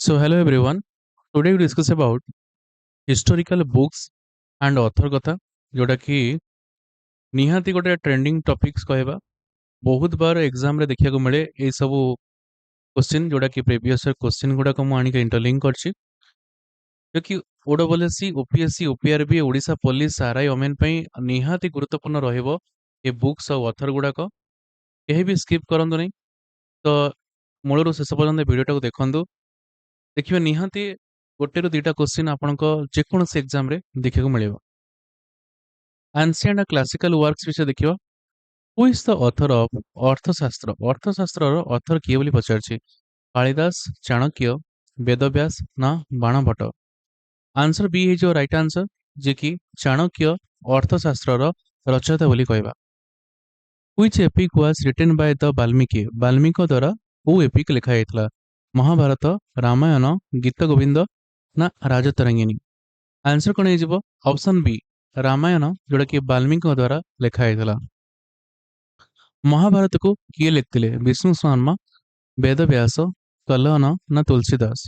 So hello everyone. Today we discuss about historical books and author कथा जोटा कि निहाती गोटे ट्रेंडिंग टॉपिक्स कहबा बहुत बार एग्जाम रे देखिया को मिले ए सब क्वेश्चन जोटा कि प्रीवियस क्वेश्चन गुडा को मु आनी के इंटरलिंक करछि जो कि OWSC OPSC OPRB Odisha police RI ओमेन पई निहाती गुरुत्वपूर्ण रहइबो ए बुक्स और ऑथर गुडा को केही भी स्किप करंदो नहीं तो मूलରୁ ଶେଷ ପର୍ଯ୍ୟନ୍ତ ଭିଡ଼ିଓଟାକୁ ଦେଖନ୍ତୁ ଦେଖିବେ ନିହାତି ଗୋଟେରୁ ଦୁଇଟା କ୍ୱେଶ୍ଚିନ୍ ଆପଣଙ୍କ ଯେକୌଣସି ଏକ୍ଜାମରେ ଦେଖିବାକୁ ମିଳିବ ଆନ୍ସିଏଣ୍ଟ କ୍ଲାସିକାଲ ୱାର୍କସ୍ ବିଷୟ ଦେଖିବ ହୁ ଇଜ ଦ ଅଥର ଅଫ ଅର୍ଥଶାସ୍ତ୍ରର ଅଥର କିଏ ବୋଲି ପଚାରିଛି କାଳିଦାସ ଚାଣକ୍ୟ ବେଦବ୍ୟାସ ନା ବାଣଭଟ୍ଟ ଆନ୍ସର ବି ହେଇଯିବ ରାଇଟ୍ ଆନ୍ସର ଯିଏକି ଚାଣକ୍ୟ ଅର୍ଥଶାସ୍ତ୍ରର ରଚୟିତା ବୋଲି କହିବା which epic was written by the Valmiki ଦ୍ୱାରା କୋଉ ଏପିକ୍ ଲେଖା ଯାଇଥିଲା महाभारत रामायण गीत गोविंद ना राजतरंगिणी आंसर कौन हो ऑप्शन बी रामायण जोड़ा कि वाल्मीकि द्वारा लिखाई महाभारत को किए लिखते विष्णु शर्मा वेदव्यास कलहन ना तुलसीदास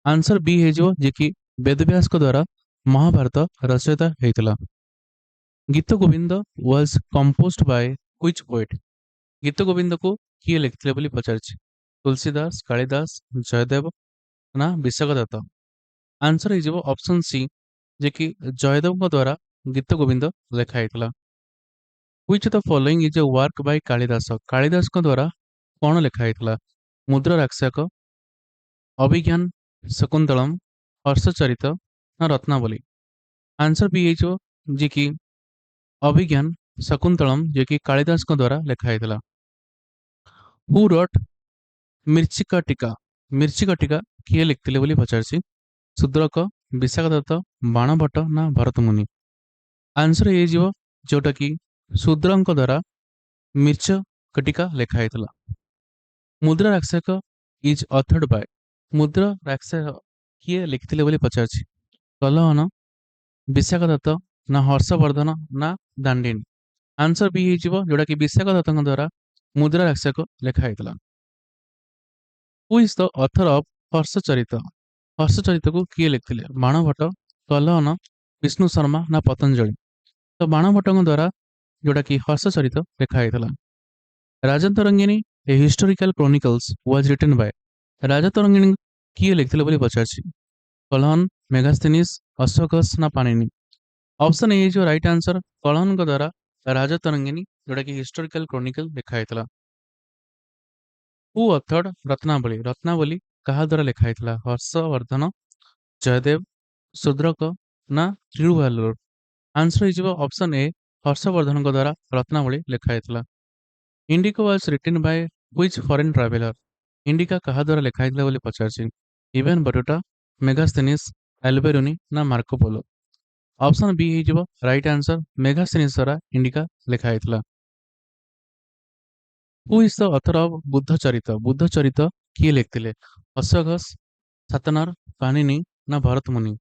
आंसर बी हो जी कि वेदव्यास द्वारा महाभारत रचयिता होता गीत Govind was composed by which poet गीत गोविंद को किए लिखते पचार तुलसीदास कालिदास जयदेव ना विशाखदत्त आंसर हो ऑप्शन सी जे कि जयदेव द्वारा गीत गोविंद लिखाई which the following is a work bye Kalidas द्वारा कौन लिखाई मुद्रा राक्षक अभिज्ञान शकुंतलम हर्षचरित ना रत्नावली आंसर भी हो जी कि अभिज्ञान शकुंतलम जे कि कालिदास द्वारा लिखाई हु रॉट मिर्चिका टीका किए लिखते पचार शूद्रक विशाखदत्त बाणभट्ट ना भरतमुनि आंसर ये जोटा कि शूद्रक द्वारा मिर्चकटिका लिखाई मुद्रा राक्षक इज अथर्ड बाय मुद्रा राक्षक किए लिखते पचार कलहन विशाखदत्त ना हर्षवर्धन ना दांडिनी आंसर भी हो जोटा कि विशाखदत्त द्वारा मुद्रा राक्षक लिखाई who is the author of Harshacharita को किए लिखते बाणभट्ट कलहन विष्णु शर्मा ना पतंजलि तो बाणभट्ट द्वारा जोटा कि हर्षचरित लिखाई Rajatarangini a historical chronicles was written by Rajatarangini किए लिखते पचार कलहन मेगास्थेनिस अशोकस ना पाणिनि ऑप्शन ए जो राइट आंसर कलहन द्वारा राजतरंगिणी जोटा कि हिस्टोरिकल क्रॉनिकल लिखाई हु अथर्ड रत्नावली कहा द्वारा लिखाई हर्षवर्धन जयदेव शूद्रक ना तिरुवल्लुर आंसर हो ऑप्शन ए हर्षवर्धन द्वारा रत्नावली लिखाई Indica was written by which foreign traveller Indica कहा द्वारा लिखाई पचार इवेन बटुटा मेगास्थेनिस एल्बेरोनी ना मार्कोपोलो ऑप्शन बी हो राइट आंसर मेगास्थेनिस द्वारा इंडिका लिखाई who is the author of Buddhacharita किए लिखते अशोकस सातनार पाणिनि ना भरतमुनि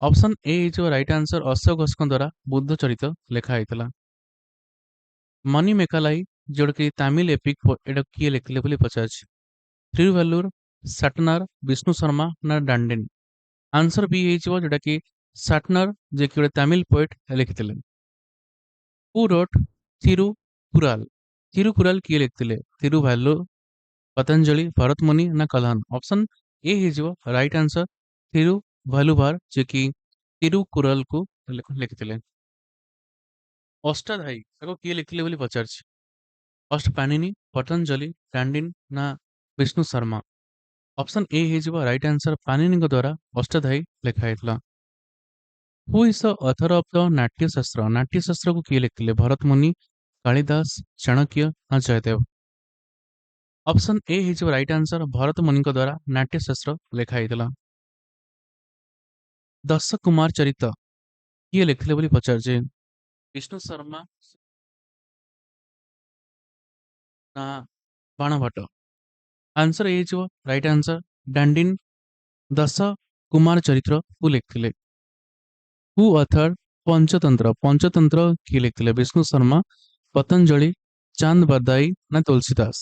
ऑप्शन ए जो राइट आंसर अशोकस द्वारा बुद्धचरित लिखाई मनी मेकालाई जोड़ कि तमिल एपिक एटा किए लिखते पचार तिरुवल्लुर साटनार विष्णु शर्मा ना दांडिनी आंसर भी हो जोटा कि साटनार जे कि तमिल पोएट लिखते हु रोट थिरुकुराल किए लिखते तिरुवल्लुर पतंजलि भरतमुनि ना कलहन ऑप्शन ए हो राइट आंसर थिरुवल्लुवर जे कि तिरुकुरल को लिखते अष्टाध्यायी किए लिखते पचार अष्टपाणिनि पतंजलि दांडिन ना विष्णु शर्मा ऑप्शन ए हो राइट आंसर पाणिनि द्वारा अष्टाध्यायी लिखाई who is the author of the Natyashastra को किए लिखते भरतमुनि कालिदास चाणक्य ना जयदेव ऑप्शन ए हो राइट आंसर भरतमुनि द्वारा नाट्यशास्त्र लिखाई दश कुमार चरित किए लिखते पचार विष्णु शर्मा ना बाणभट्ट आंसर ए हो राइट आंसर दांडिन दश कुमार चरित्र को लिखते हु ऑथर पंचतंत्र किए लिखते विष्णु शर्मा पतंजलि चांद बरदाई ना तुलसीदास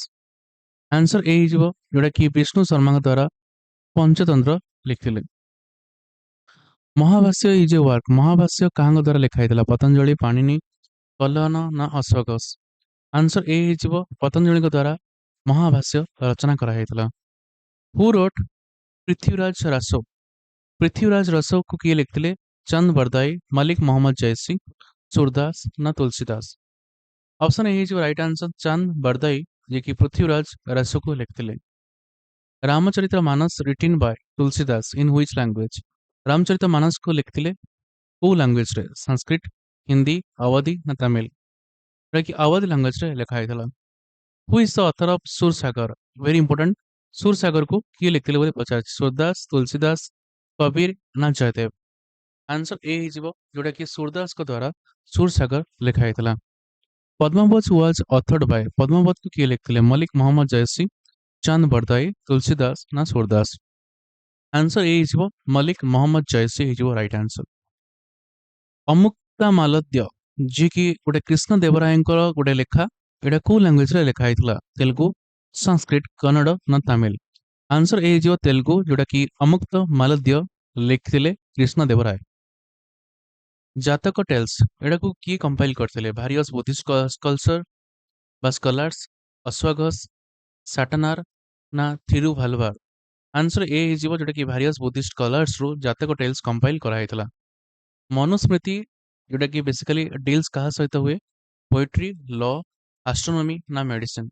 आंसर ए जोड़ा कि विष्णु शर्मा द्वारा पंचतंत्र लिखिले। Mahabhashya is a work, Mahabhashya काहां द्वारा लिखा ହେଇଥିଲା? पतंजलि, पाणिनि, कल्हन ना अश्वघोष? आंसर ए ହେଇଯିବ पतंजलि द्वारा महाभाष्य रचना करा ହେଇଥିଲା। Who wrote Prithviraj Raso? पृथ्वीराज रसो को किए लिखिले? चंद बरदाई, मलिक मोहम्मद जैसी, सूरदास ना तुलसीदास? ऑप्शन ए ହେଇଯିବ राइट आंसर चंद बरदाई, जे कि पृथ्वीराज रसो को लिखिले। Ramcharit Manas written by Tulsidas in which language? Ramcharit Manas को लिखिले को लैंग्वेज रे? संस्कृत, हिंदी, अवधी ना तमिल? जोटा कि अवधी लैंग्वेज रे लिखा ହେଇଥିଲା। Who is the author of Sursagar? Very important. Sursagar को किए लिखिले बोली पचार? सूरदास, तुलसीदास, कबीर ना जयदेव? आंसर ए ହେଇଯିବ जोटा कि सूरदास को द्वारा सूरसागर लिखा ହେଇଥିଲା। Padmavat was authored by? Padmavat को किए लिखिले? मलिक मोहम्मद जयसी, चंद बरदाई, तुलसीदास ना सूरदास? आंसर ए ହେଇଯିବ मलिक मोहम्मद जयसी ହେଇଯିବ राइट आंसर। अमुक्ता मालद्य जी की गोटे कृष्ण देवरायଙ୍କର गोटे लेखा, एटा को लैंग्वेज रे लिखा ହେଇଥିଲା? तेलुगु, संस्कृत, कन्नड़ ना तमिल? आंसर ए ହେଇଯିବ तेलुगु, जोटा कि अमुक्त मालद्य लिखिले कृष्ण देवराय। जातक टेल्स एटा को किए कंपाइल करथिले? भारियस बुद्धिस्ट स्कल्चर बा स्कॉलर्स, अश्वघोष, साटनार ना थिरुभालवार? आंसर ए ହେଇଯିବ जोटा कि भारियस बुद्धिस्ट स्कॉलर्स रो जातक टेल्स कंपाइल करा ହେଇଥିଲା। मनुस्मृति जोटा कि बेसिकली डील्स कहा सहित हुए? पोएट्री, लॉ, एस्ट्रोनॉमी ना मेडिसिन?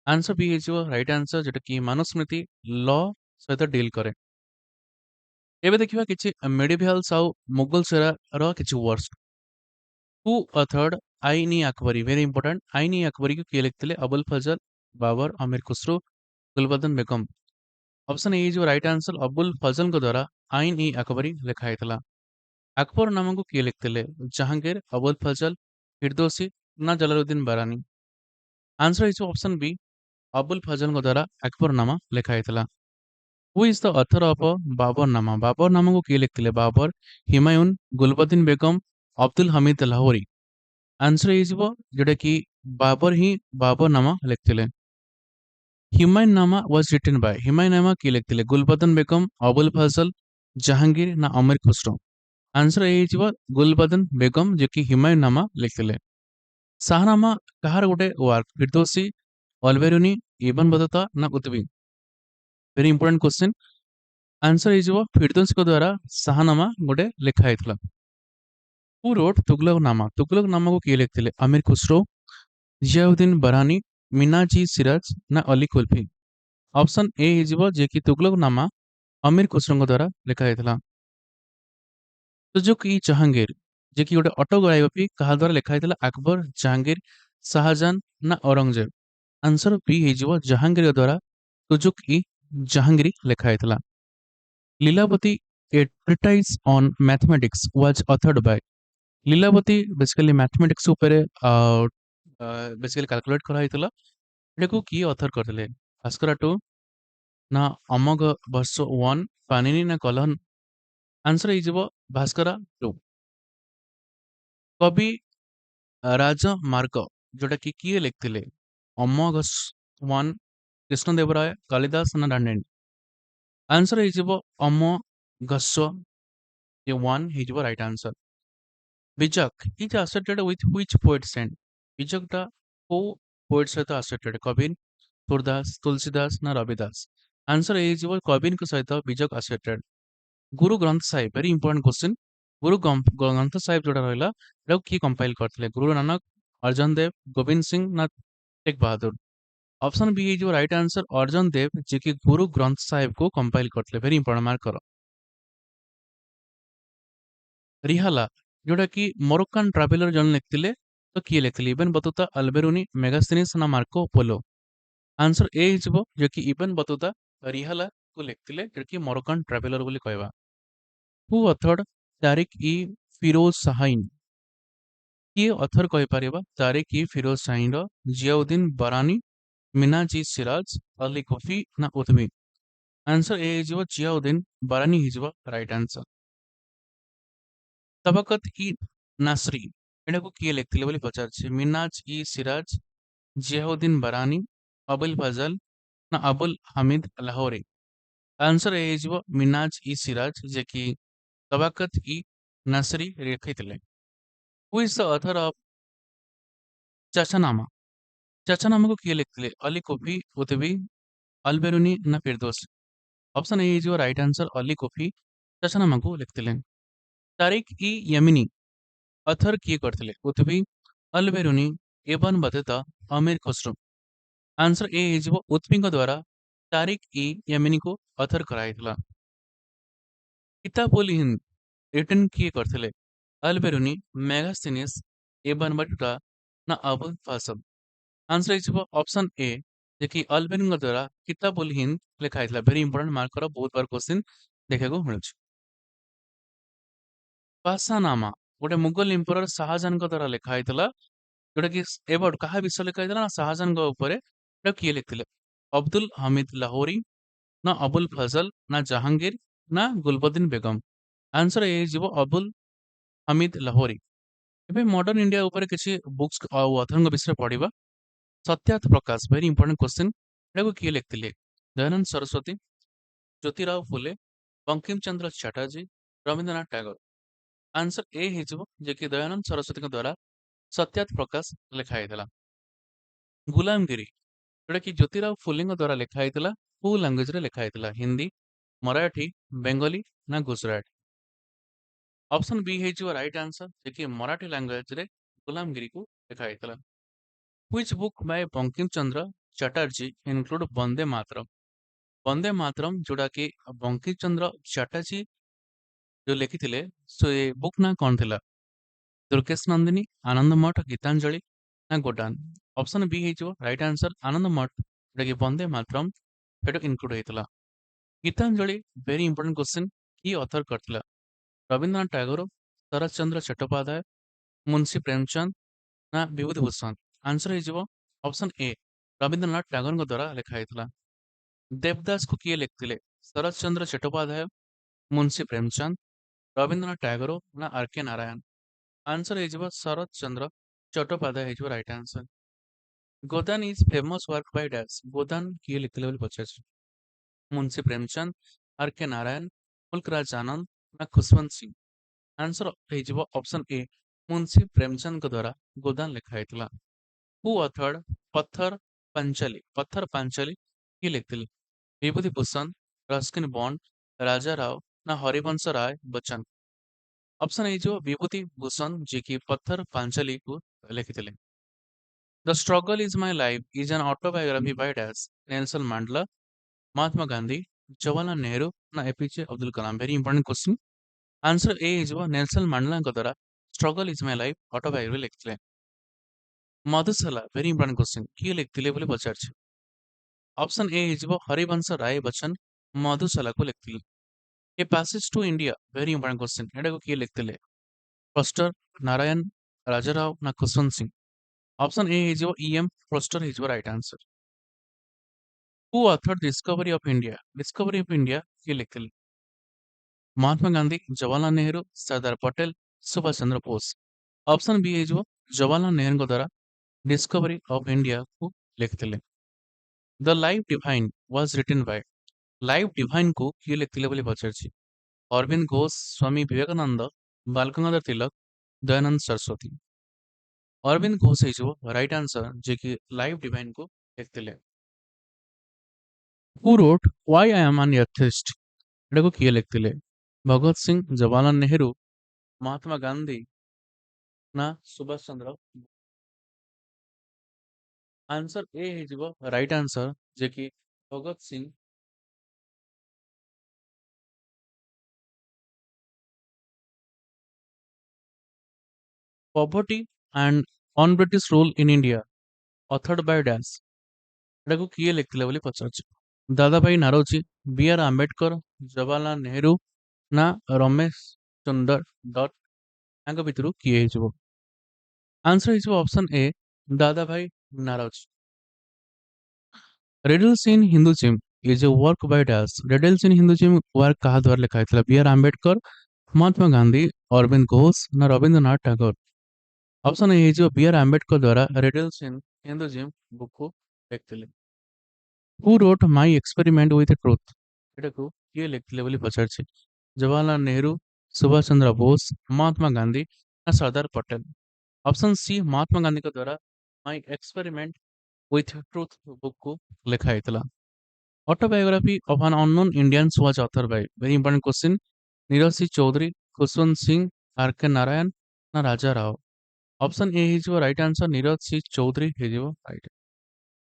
आंसर बी ହେଇଯିବ राइट आंसर, जोटा कि मनुस्मृति लॉ सहित डील करे। एबे देखिबा किछि मेडिवल्स आउ मुगल सेरा रो किछि वर्ड्स। हु अथर्ड आईन ई अकबरी? Very important. आईन ई अकबरी को किए लिखिले? अबुल फजल, बाबर, अमीर खुसरो, गुलबदन बेगम? ऑप्शन ए जो राइट आंसर अबुल फजल को द्वारा आईन ई अकबरी लिखा ହେଇଥିଲା। अकबर नाम को किए लिखिले? जहांगीर, अबुल फजल, फिरदौसी ना Jalaluddin Barani? Answer is option B Abul Fazal को द्वारा अकबर नामा लिखा ହେଇଥିଲା। Who is the author of Babur Nama? Babur Nama को किए लिखिले? बाबर, हिमायून, गुलबदीन बेगम, अब्दुल हमीद लाहौरी? आंसर ହେଇଯିବ जोटा कि बाबर ही बाबर नामा लिखिले। हुमायून नामा वाज रिटन बाय? हुमायून नामा किए लिखिले? गुलबदन बेगम, अबुल फजल, जहांगीर ना अमीर खुसरो? आंसर ए ହେଇଯିବ गुलबदन बेगम, जे कि हुमायून नामा लिखिले। शाहनामा काहार गोटे वर्क? फिरदौसी, अलबेरुनी, इब्न बतूता ना Kutubi? Very important question. Answer ହେଇଯିବ फिरदौसी को द्वारा शाहनामा गोटे लिखा ହେଇଥିଲା। हु रोट तुगलक नामा? तुगलक नामा को किए लिखिले? अमीर खुसरो, जियाउद्दीन बरहानी, मीनाजी सिराज ना अली कुल्फी? ऑप्शन ए ହେଇଯିବ जे कि तुगलक नामा अमीर खुसरोଙ୍କ द्वारा लिखा ହେଇଥିଲା। तुजुक ई जहांगीर जे कि गोटे ऑटोबायोग्राफी काहा द्वारा लिखा ହେଇଥିଲା? अकबर, जहांगीर, शाहजहां ना औरंगजेब? आंसर बी ହେଇଯିବ जहांगीर द्वारा तुजुक ई जहांगीर लिखा ହେଇଥିଲା। Lilavati a treatise on mathematics was authored by? Lilavati basically mathematics ऊपर बेसिकली कैलकुलेट करा ହେଇଥିଲା। एटाକୁ किए ऑथर करथिले? भास्कर टू ना अमोघ वर्ष 1, पाणिनि ना कल्हन? आंसर ହେଇଯିବ भास्कर टू। कवि राजमार्ग जोटा कि किए लिखिले? अमोघ 1, कृष्णदेवराय, कालिदास ना दांडेनी? आंसर ହେଇଯିବ अमोघ ये 1 ହେଇଯିବ right answer. Bijak is associated with which poet saint? बिजकटा को पोएट सहित एसोसिएटेड? कबीर, सूरदास, तुलसीदास ना रविदास? आंसर ହେଇଯିବ कबीर को सहित बिजक associated. Guru Granth Sahib very important question. Guru Granth Sahib जोटा रहिला एटा किए कंपाइल करथिले? गुरु नानक, अर्जन देव, गोविंद सिंह ना तेग बहादुर? ऑप्शन बी ହେଇଯିବ राइट आंसर अर्जन देव, जे कि गुरु ग्रंथ साहिब को कंपाइल करथिले। वेरी इंपोर्टेंट मार्क करो। रिहाला जोटा कि मोरक्कन ट्रावेलर जन लिखिले, तो किए लिखिले? इब्न बतूता, अल्बेरुनी, मेगास्थनीज ना मार्को पोलो? आंसर ए ହେଇଯିବ जे कि इब्न बतूता रिहाला को लिखिले, जे कि मोरक्कन ट्रावेलर बोली कहबा। हु अथर्ड तारिक ई फिरोज शाहीन? किए अथर कहि परिबा तारिक ई फिरोज शाहीन रो? जियाउद्दीन बरानी, मीनाजी सिराज, अली कफी ना उतमी? आंसर ए ହେଇଯିବ जियाउद्दीन बरानी ହେଇଯିବ राइट आंसर। तबकत ई नासरी एटाକୁ किए लिखिले बोली पचारछि? मिनाज ई सिराज, जियाउद्दीन बरानी, अबुल फजल ना अबुल हमीद लाहौरी? आंसर ए हो मिनाज इ सिराज जे कि तबाकत इ नसरी लिखिथिले। Who is the author of Chachnama? Chachnama को किए लिखिथिले? अली कोफी उतबी, अलबेरुनी ना फिरदौस? ऑप्शन ए जो right answer Ali coffee Chachnama को लिखिथिले। तारिक इ यमिनी ऑथर किए करथिले? उतबी, अलबेरुनी एवं बतेता अमीर खुसरो? आंसर ए हो उतबी द्वारा तारिक इ यमिनी को ऑथर कराइथिला। किताब हिंद रिटर्न किए करथिले? अलबेरुनी, मेगास्थिनिस एवं बटुटा ना अबुल फासम? आंसर हो ऑप्शन ए जे कि अलबेरुनी द्वारा किताबुल हिंद लिखा है। वेरी इंपोर्टेंट, मार्क करो, बहुत बार क्वेश्चन देखा मिलूँ। पासानामा गोटे मुगल एम्परर शाहजहां द्वारा लिखाई जोटा कि एबर्ट क्या विषय लिखाई ना शाहजहां किए लिखते? अब्दुल हमीद लाहौरी ना अबुल फजल ना जहांगीर ना गुलबद्दीन बेगम? Answer A Abul Hamid Lahori. एबे मॉडर्न इंडिया ऊपर किसी बुक्स अथर विषय पढ़ा। Satyarth Prakash very important question एटा किए लिखते? दयानंद सरस्वती, ज्योतिराव फुले, बंकिम चंद्र चटर्जी, रवींद्रनाथ टैगोर? आंसर ए हो जे कि दयानंद सरस्वती द्वारा सत्यार्थ प्रकाश लिखाई। गुलामगिरी जोटा कि ज्योतिराव फुले द्वारा लिखाई कौ लैंग्वेज रे लिखाई? हिंदी, मराठी, बेंगली ना गुजराती? ऑप्शन बी है राइट आंसर जे कि मराठी लैंग्वेज रे गुलामगिरी को लिखाई। Which book by Bankim Chandra Chatterjee include Vande Mataram? Vande Mataram जोड़ा कि बंकिम चंद्र चटर्जी जो लिखिथिले सो ये बुक ना कौन थिला? दुर्गेश नंदिनी, आनंद मठ, गीतांजलि ना गोडान? ऑप्शन बी है राइट आंसर आनंद मठ जोटा कि वंदे मातरम एटा इनक्लूड होइतला। गीतांजलि वेरी इंपोर्टेंट क्वेश्चन की ऑथर करथिला? रवींद्रनाथ टैगोर, शरत चंद्र चट्टोपाध्याय, मुंशी प्रेमचंद ना विभूतिभूषण? आंसर हो ऑप्शन ए रवींद्रनाथ टैगोर द्वारा लिखाई। देवदास को किए लिखते? शरत चंद्र चट्टोपाध्याय, मुंशी प्रेमचंद, रवींद्रनाथ टैगोर ना आर के नारायण? आंसर हो शरत चंद्र चट्टोपाध्याय हो right answer. Godan is famous work by dash? Godan किए लिखते बोली पचार? मुंशी प्रेमचंद, आर के नारायण, मुल्कराज आनंद ना खुशवंत सिंह? आंसर हो ऑप्शन ए मुंशी प्रेमचंद द्वारा गोदान लिखाई। हु अथर्ड पत्थर पांचाली? पत्थर पांचाली किए लिखते? विभूतिभूषण, रस्किन बॉन्ड, राजा राव ना हरिवंश राय बच्चन? ऑप्शन ए विभूति भूषण जी की पत्थर पांचाली को लिखिते। The struggle is my life is an autobiography by dash? Nelson Mandela, Mahatma Gandhi, Jawaharlal Nehru ना APJ Abdul Kalam? Very important question. Answer A Nelson Mandela द्वारा struggle is my life autobiography लिखते। मधुशाला वेरी इंपोर्टेंट क्वेश्चन किए लिखते बोली पचार? ऑप्शन ए हरिवंश राय बच्चन मधुशाला को लिखते। A passage to India very important question एटा को किए लिखते? फोस्टर, नारायण, राजाराव ना Khushwant Singh? Option A M Forster हो right answer. Who author discovery of India? Discovery of India किए लिखते? महात्मा गांधी, जवाहरलाल नेहरू, सरदार पटेल, सुभाष चंद्र बोस? ऑप्शन बी है जवाहरलाल नेहरू द्वारा डिस्कवरी ऑफ इंडिया को लिखते। The life divine was written by? Life divine को किए लिखते बोली पचार? अरविंद घोष, स्वामी विवेकानंद, बालगंगाधर तिलक, दयानंद सरस्वती? अरविंद घोष हो राइट आंसर जे कि लाइफ डिवाइन को लिखते। Who wrote why I am an atheist? एटा को किए लिखते? भगत सिंह, जवाहरलाल नेहरू, महात्मा गांधी ना सुभाष चंद्र? आंसर ए हो राइट आंसर जे कि Bhagat Singh. Poverty and on British rule in India authored by dash? एटा को किए लिखते बोली पचार? Dadabhai Naoroji, B R Ambedkar, Jawaharlal Nehru ना रमेश चंद्र दत्त? ତାଙ୍କ ଭିତରୁ କିଏ ହେଇଯିବ? आंसर ହେଇଯିବ option A Dadabhai Naoroji. Riddles in Hinduism is a work by dash? Riddles in Hinduism work कहा द्वारा लिखा ହେଇଥିଲା? बी आर आंबेडकर, महात्मा गांधी, अरविंद घोष ना रविंद्रनाथ टैगोर? ऑप्शन ए ହେଇଯିବ बी आर आंबेडकर द्वारा रिडल्स इन हिंदुइज्म बुक को लिखଥିଲେ। Who wrote my experiment with truth? ଏଟାକୁ କିଏ ଲେଖିଥିଲେ ବୋଲି ପଚାରିଛି। ଜବାହରଲାଲ ନେହେରୁ, ସୁଭାଷ ଚନ୍ଦ୍ର ବୋଷ, ମହାତ୍ମା ଗାନ୍ଧୀ ନା ସର୍ଦ୍ଦାର ପଟେଲ। ଅପସନ୍ ସି ମହାତ୍ମା ଗାନ୍ଧୀଙ୍କ ଦ୍ୱାରା ମାଇ ଏକ୍ସପେରିମେଣ୍ଟ ୱିଥ୍ ଟ୍ରୁଥ ବୁକକୁ ଲେଖା ହେଇଥିଲା। Autobiography of an unknown Indians was authored by very important question. Neeraj C. Chaudhary, Khushwant Singh, R.K. Narayan ନା ରାଜା ରାଓ। ଅପସନ୍ ଏ ହେଇଯିବ right answer Nirad C Chaudhuri ହେଇଯିବ right.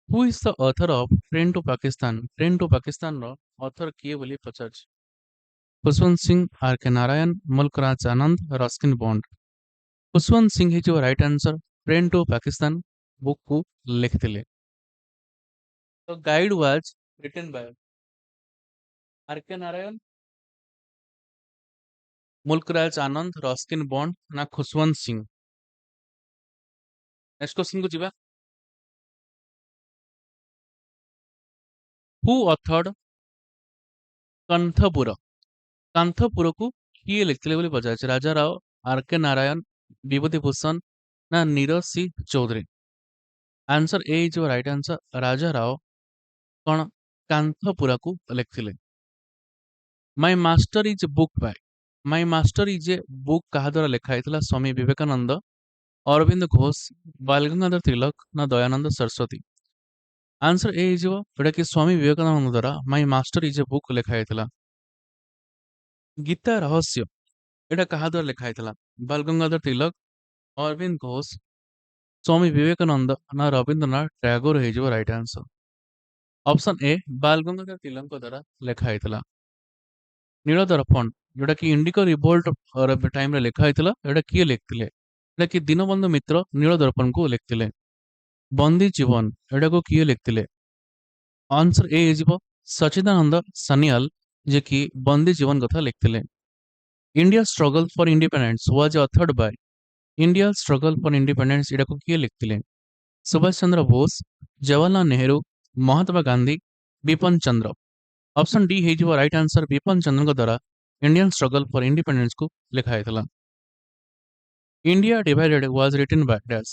Who is the author of train to Pakistan. Train to ପାକିସ୍ତାନର author କିଏ ବୋଲି ପଚାରିଛି। Khushwant Singh, R K. Narayan, Mulk Raj Anand, Ruskin Bond. Khushwant Singh ହେଇଯିବ right answer. Train to Pakistan ବୁକକୁ ଲେଖିଥିଲେ। The guide was written by R K. Narayan, Mulkraj Anand, Ruskin Bond ନା ଖୁଶୱନ୍ତ ସିଂ। ନେକ୍ସଟ କ୍ୱେଶ୍ଚନ କୁ ଯିବା। ହୁ ଅଥର୍ଡ କନ୍ଥପୁର। କାନ୍ଥପୁରକୁ କିଏ ଲେଖିଥିଲେ ବୋଲି ପଚାରିଛି। ରାଜା ରାଓ, ଆର୍.କେ. ନାରାୟଣ, ବିଭୂତି ଭୂଷଣ ନା ନିରଜ ସି ଚୌଧୁରୀ। ଆନ୍ସର ଏ ହେଇଯିବ ରାଇଟ୍ ଆନ୍ସର। ରାଜା ରାଓ କଣ କାନ୍ଥପୁରାକୁ ଲେଖିଥିଲେ। My master is book by. My master is a book କାହା ଦ୍ୱାରା ଲେଖା ହେଇଥିଲା। ସ୍ୱାମୀ ବିବେକାନନ୍ଦ, ଅରବିନ୍ଦ ଘୋଷ, ବାଲଗଙ୍ଗାଧର ତିଲକ ନା ଦୟାନନ୍ଦ ସରସ୍ୱତୀ। ଆନ୍ସର ଏ ହେଇଯିବ ଯୋଉଟା କି ସ୍ୱାମୀ ବିବେକାନନ୍ଦ ଦ୍ୱାରା ମାଇ ମାଷ୍ଟର ଇଜ ଏ ବୁକ୍ ଲେଖା ହେଇଥିଲା। ଗୀତା ରହସ୍ୟ ଏଟା କାହା ଦ୍ୱାରା ଲେଖା ହେଇଥିଲା। ବାଲଗଙ୍ଗାଧର ତିଲକ, ଅରବିନ୍ଦ ଘୋଷ, ସ୍ୱାମୀ ବିବେକାନନ୍ଦ ନା ରବୀନ୍ଦ୍ରନାଥ ଟ୍ୟାଗୋର ହେଇଯିବ ରାଇଟ୍ ଆନ୍ସର। ଅପସନ ଏ ବାଲଗଙ୍ଗାଧର ତିଲକଙ୍କ ଦ୍ୱାରା ଲେଖା ହେଇଥିଲା। ନୀଳ ଦର୍ପଣ ଯୋଉଟା କି ଇଣ୍ଡିଗୋ ରିଭୋଲ୍ଟ ଟାଇମରେ ଲେଖା ହେଇଥିଲା। ଏଟା କିଏ ଲେଖିଥିଲେ। ଏଟା କି ଦୀନବନ୍ଧୁ ମିତ୍ର ନୀଳ ଦର୍ପଣକୁ ଲେଖିଥିଲେ। ବନ୍ଦୀ ଜୀବନ ଏଟାକୁ କିଏ ଲେଖିଥିଲେ। ଆନ୍ସର ଏ ହେଇଯିବ ସଚିଦାନନ୍ଦ ସାନିଆଲ, ଯେ କି ବନ୍ଦୀ ଜୀବନ କଥା ଲେଖିଥିଲେ। India struggle for independence was authored by. India struggle for independence ଏଟାକୁ କିଏ ଲେଖିଥିଲେ। ସୁଭାଷ ଚନ୍ଦ୍ର ବୋଷ, ଜବାହରଲାଲ ନେହେରୁ, ମହାତ୍ମା ଗାନ୍ଧୀ, ବିପିନ ଚନ୍ଦ୍ର। ଅପସନ ଡି ହେଇଯିବ ରାଇଟ୍ ଆନ୍ସର। ବିପିନ ଚନ୍ଦ୍ରଙ୍କ ଦ୍ୱାରା ଇଣ୍ଡିଆନ୍ ଷ୍ଟ୍ରଗଲ ଫର ଇଣ୍ଡିପେଣ୍ଡେନ୍ସକୁ ଲେଖା ହେଇଥିଲା। India divided was written by dash.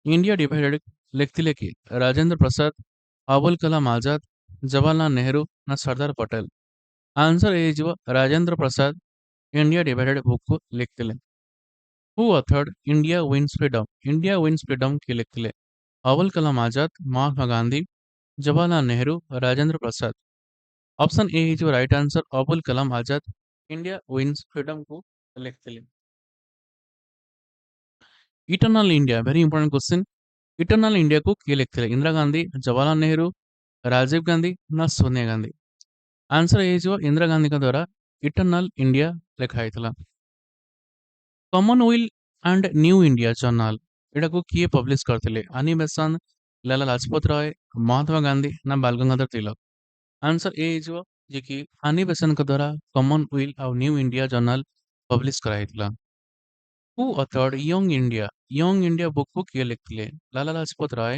India divided ଲେଖିଥିଲେ କି ରାଜେନ୍ଦ୍ର ପ୍ରସାଦ, ଅବୁଲ କଲାମ ଆଜାଦ, ଜବାହରଲାଲ ନେହେରୁ ନା ସର୍ଦ୍ଦାର ପଟେଲ। ଆନ୍ସର ଏ ହେଇଯିବ ରାଜେନ୍ଦ୍ର ପ୍ରସାଦ ଇଣ୍ଡିଆ ଡିଭାଇଡେଡ୍ ବୁକକୁ ଲେଖିଥିଲେ। Who authored India wins freedom. India wins freedom କିଏ ଲେଖିଥିଲେ। ଅବୁଲ କଲାମ ଆଜାଦ, ମହାତ୍ମା ଗାନ୍ଧୀ, ଜବାହରଲାଲ ନେହେରୁ, ରାଜେନ୍ଦ୍ର ପ୍ରସାଦ। ଅପସନ ଏ ହେଇଯିବ right answer. Abul Kalam Azad India wins ଫ୍ରିଡମକୁ ଲେଖିଥିଲେ। Eternal India very important question. ଇଟର୍ନାଲ ଇଣ୍ଡିଆକୁ କିଏ ଲେଖିଥିଲେ। ଇନ୍ଦିରା ଗାନ୍ଧୀ, ଜବାହରଲାଲ ନେହେରୁ, ରାଜୀବ ଗାନ୍ଧୀ ନା ସୋନିଆ ଗାନ୍ଧୀ। ଆନ୍ସର ଏ ହେଇଯିବ ଇନ୍ଦିରା ଗାନ୍ଧୀଙ୍କ ଦ୍ୱାରା ଇଟର୍ନାଲ ଇଣ୍ଡିଆ ଲେଖା ହେଇଥିଲା। Commonwealth and new India journal ଏଟାକୁ କିଏ ପବ୍ଲିଶ କରିଥିଲେ। ଆନି ବେସନ୍ତ, ଲାଲା ଲାଜପତ ରାୟ, ମହାତ୍ମା ଗାନ୍ଧୀ ନା ବାଲଗଙ୍ଗାଧର ତିଲକ। ଆନ୍ସର ଏ ହେଇଯିବ ଯେ କି ଆନି ବେସନ୍ତଙ୍କ ଦ୍ୱାରା କମନୱେଲ୍ଥ ଆଉ ନ୍ୟୁ ଇଣ୍ଡିଆ ଜର୍ନାଲ ପବ୍ଲିଶ କରାଯାଇଥିଲା। ହୁ ଅଥର୍ଡ ୟଙ୍ଗ ଇଣ୍ଡିଆ। ୟଙ୍ଗ ଇଣ୍ଡିଆ ବୁକକୁ କିଏ ଲେଖିଥିଲେ। ଲାଲା ଲାଜପତ ରାୟ,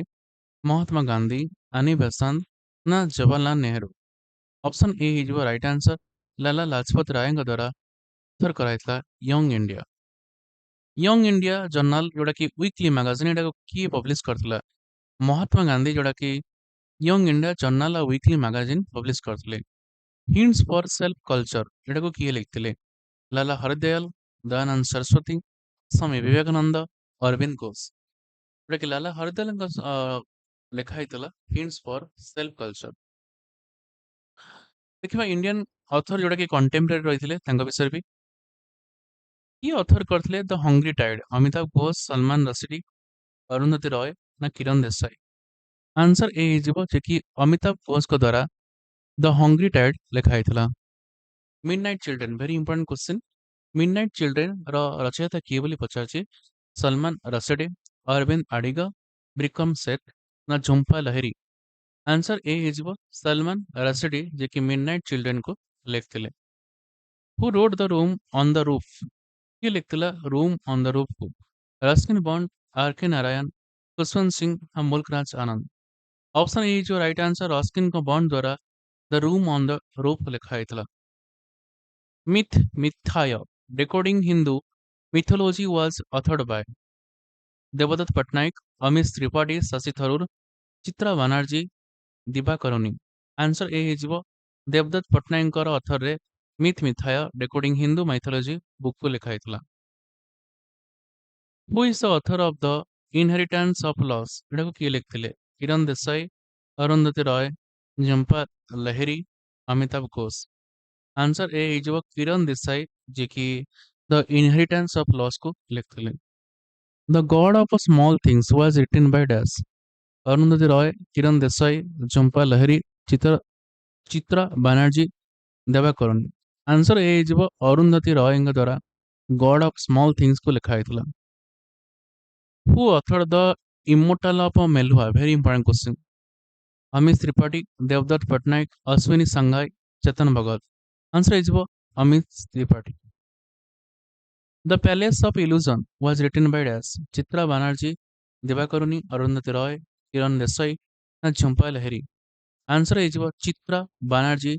ମହାତ୍ମା ଗାନ୍ଧୀ, ଆନି ବେସନ୍ତ ନା ଜବାହରଲାଲ ନେହେରୁ। ଅପସନ ଏ ହେଇଯିବ ରାଇଟ୍ ଆନ୍ସର। ଲାଲା ଲାଜପତ ରାୟଙ୍କ ଦ୍ୱାରା ଅଥର କରାଯାଇଥିଲା young India. Young India journal ଯୋଉଟା କି ୱିକଲି ମ୍ୟାଗାଜିନ୍ ଏଟାକୁ କିଏ ପବ୍ଲିଶ କରିଥିଲା। ମହାତ୍ମା ଗାନ୍ଧୀ ଯୋଉଟା କି ୟଙ୍ଗ ଇଣ୍ଡିଆ ଜର୍ନାଲ ଆଉ ୱିକଲି ମ୍ୟାଗାଜିନ୍ ପବ୍ଲିଶ କରିଥିଲେ। ହିଣ୍ଟସ ଫର ସେଲ୍ଫ କଲଚର ଏଟାକୁ କିଏ ଲେଖିଥିଲେ। ଲାଲା ହରଦୟାଲ, ଦୟାନନ୍ଦ ସରସ୍ୱତୀ, ସ୍ୱାମୀ ବିବେକାନନ୍ଦ, ଅରବିନ୍ଦ ଘୋଷ। ଯୋଉଟା କି ଲାଲା ହରଦୟାଲଙ୍କ ଲେଖା ହେଇଥିଲା ହିଣ୍ଟସ ଫର ସେଲ୍ଫ କଲଚର। ଦେଖିବା ଇଣ୍ଡିଆନ ଅଥର ଯୋଉଟା କି କଣ୍ଟେମ୍ପରାରୀ ରହିଥିଲେ ତାଙ୍କ ବିଷୟରେ ବି। କିଏ ଅଥର କରିଥିଲେ ଦ ହଙ୍ଗରି ଟାଇଡ୍। ଅମିତାଭ ଘୋଷ, ସଲମାନ ରଶିଦି, ଅରୁନ୍ଧତୀ ରୟ ନା କିରଣ ଦେଶାଇ। ଆନ୍ସର ଏ ହେଇଯିବ ଯେ କି ଅମିତାଭ ଘୋଷଙ୍କ ଦ୍ୱାରା ଦ ହଙ୍ଗରି ଟାଇଡ୍ ଲେଖା ହେଇଥିଲା। Midnight children very important question. Midnight children ର ରଚୟିତା କିଏ ବୋଲି ପଚାରିଛି। ସଲମାନ ରଶିଦି, ଅରବିନ୍ଦ ଆଡ଼ିଗ, ବିକ୍ରମ ସେଠ ନା ଝୁମ୍ପା ଲହିରୀ। ଆନ୍ସର ଏ ହେଇଯିବ ସଲମାନ ରଶିଦି, ଯେ କି ମିଡ୍ ନାଇଟ୍ ଚିଲଡ୍ରେନ୍କୁ ଲେଖିଥିଲେ। Who wrote the room on the roof. କିଏ ଲେଖିଥିଲା ରୁମ୍ ଅନ୍ ଦ ରୁଫ୍କୁ। ରସ୍କିନ୍ ବଣ୍ଡ, ଆର୍.କେ. ନାରାୟଣ, ଖୁଶୱନ୍ତ ସିଂ ନା ମୁଲ୍କ ରାଜ ଆନନ୍ଦ। ଅପସନ ଏ ହେଇଯିବ ରାଇଟ୍ ଆନ୍ସର। ରସ୍କିନ୍ଙ୍କ ବଣ୍ଡ ଦ୍ୱାରା the room on the roof ଲେଖା ହେଇଥିଲା। Myth Mithya decoding Hindu mythology was authored by ଦେବଦତ୍ତ ପଟ୍ଟନାୟକ, ଅମିଶ ତ୍ରିପାଠୀ, ଶଶି ଥରୁର, ଚିତ୍ରା ବାନାର୍ଜୀ, ଦିବାକରଣୀ। ଆନ୍ସର ଏ ହେଇଯିବ ଦେବଦତ୍ତ ପଟ୍ଟନାୟକଙ୍କର ଅଥରରେ myth Mithya decoding Hindu mythology ବୁକକୁ ଲେଖା ହେଇଥିଲା। Who is the author of the inheritance of loss ଏଟାକୁ କିଏ ଲେଖିଥିଲେ? କିରଣ ଦେଶାଇ, ଅରୁନ୍ଧତୀ ରୟ, ଝୁମ୍ପା ଲାହିରୀ, ଅମିତାଭ ଘୋଷ। आंसर ए ହେଇଯିବ କିରଣ ଦେଶାଇ, ଯିଏକି ଦ ଇନହେରିଟାନ୍ସ ଅଫ ଲସ୍ କୁ ଲେଖିଥିଲେ। The god of small things was written by dash. Arundhati Roy, Kiran Desai, Jhumpa Lahiri, Chitra Banerjee, Divakaruni. Answer ଏ ହେଇଯିବ ଅରୁନ୍ଧତୀ ରୟଙ୍କ ଦ୍ୱାରା ଗଡ୍ ଅଫ ସ୍ମଲ୍ ଥିଙ୍ଗସ୍ କୁ ଲେଖା ହେଇଥିଲା। Who author the immortal of Meluha? Very important question. Amit Tripathi, ଦେବଦତ୍ତ ପଟ୍ଟନାୟକ, ଅଶ୍ୱିନୀ ସାଙ୍ଗାଇ, ଚେତନ ଭଗତ। आंसर ହେଇଯିବ Amit Tripathi. The palace of illusion was written by dash? Chitra Banerjee, Divakaruni, Arundhati Roy, Kiran Desai ନା ଝୁମ୍ପା ଲାହିରୀ। ଆନ୍ସର ହେଇଯିବ ଚିତ୍ରା ବାନାର୍ଜୀ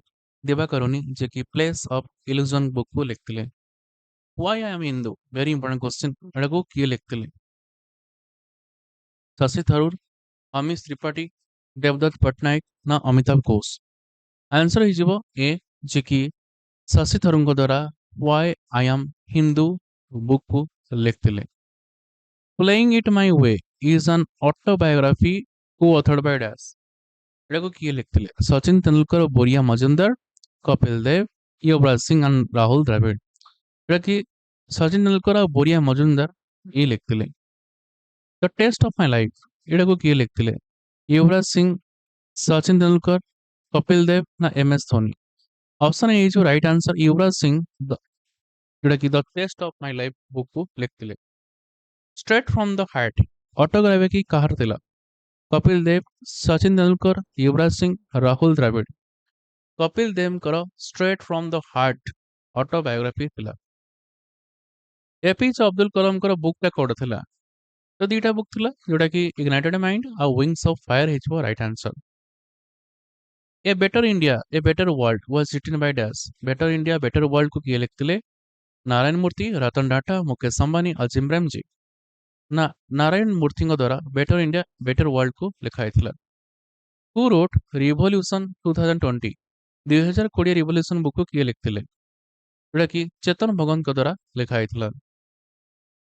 ଦିବାକରୁଣୀ, ଯିଏକି ପ୍ଲେସ୍ ଅଫ୍ ଇଲ୍ୟୁଜନ୍ ବୁକକୁ ଲେଖିଥିଲେ। Why I M Hindu? Very important question. ଏଟାକୁ କିଏ ଲେଖିଥିଲେ? ଶଶି ଥରୁର, ଅମିତ ତ୍ରିପାଠୀ, ଦେବଦତ୍ତ ପଟ୍ଟନାୟକ ନା ଅମିତାଭ ଘୋଷ। ଆନ୍ସର ହେଇଯିବ ଏ, ଯିଏକି ଶଶି ଥରୁରଙ୍କ ଦ୍ୱାରା ହ୍ୱାଇ ଆଇ ଆମ୍ ହିନ୍ଦୁ ବୁକକୁ ଲେଖିଥିଲେ। Playing it my way is an autobiography co authored by dash? ଏଟାକୁ କିଏ ଲେଖିଥିଲେ? ସଚିନ ତେନ୍ଦୁଲକର, ବୋରିଆ ମଜୁମଦାର, କପିଲ ଦେବ, ୟୁବରାଜ ସିଂ ଆଣ୍ଡ ରାହୁଲ ଦ୍ରାବିଡ। ଏଟା କି ସଚିନ ତେନ୍ଦୁଲକର ଆଉ ବୋରିଆ ମଜୁମଦାର ଇଏ ଲେଖିଥିଲେ। The test of my life ଏଟାକୁ କିଏ ଲେଖିଥିଲେ? ୟୁବରାଜ ସିଂ, ସଚିନ ତେନ୍ଦୁଲକର, କପିଲ ଦେବ ନା M S Dhoni. Option A ହେଇଯିବ ରାଇଟ୍ ଆନ୍ସର ୟୁବରାଜ ସିଂ, ଯୋଉଟାକି ଦ ଟେଷ୍ଟ ଅଫ୍ ମାଇ ଲାଇଫ୍ ବୁକକୁ ଲେଖିଥିଲେ। ଷ୍ଟ୍ରେଟ୍ ଫ୍ରମ୍ ଦ ହାର୍ଟ ଅଟୋଗ୍ରାଫି କାହାର ଥିଲା? କପିଲ ଦେବ, ସଚିନ ତେନ୍ଦୁଲକର, ୟୁବରାଜ ସିଂ, ରାହୁଲ ଦ୍ରାବିଡ। କପିଲ ଦେବଙ୍କର straight from the heart autobiography ଥିଲା। ଏପିଜେ ଅବଦୁଲ କଲାମଙ୍କର ବୁକଟା କୋଉଟା ଥିଲା? ତ ଦିଟା ବୁକ୍ ଥିଲା, ଯୋଉଟାକି ଇଗ୍ନାଇଟେଡ୍ ମାଇଣ୍ଡ ଆଉ ୱିଙ୍ଗସ୍ ଅଫ୍ ଫାୟାର ହେଇଯିବ right answer. A better India a better world was written by dash? Better India better world को किए लिखते? नारायण मूर्ति, रतन टाटा, मुकेश अंबानी, अजिम प्रेमजी ना नारायण मूर्ति द्वारा बेटर इंडिया बेटर वर्ल्ड को लिखाई थिला। Who wrote revolution 2020? 2020 revolution book को किए लिखते? जोटा कि चेतन भगत द्वारा लिखाई थिला।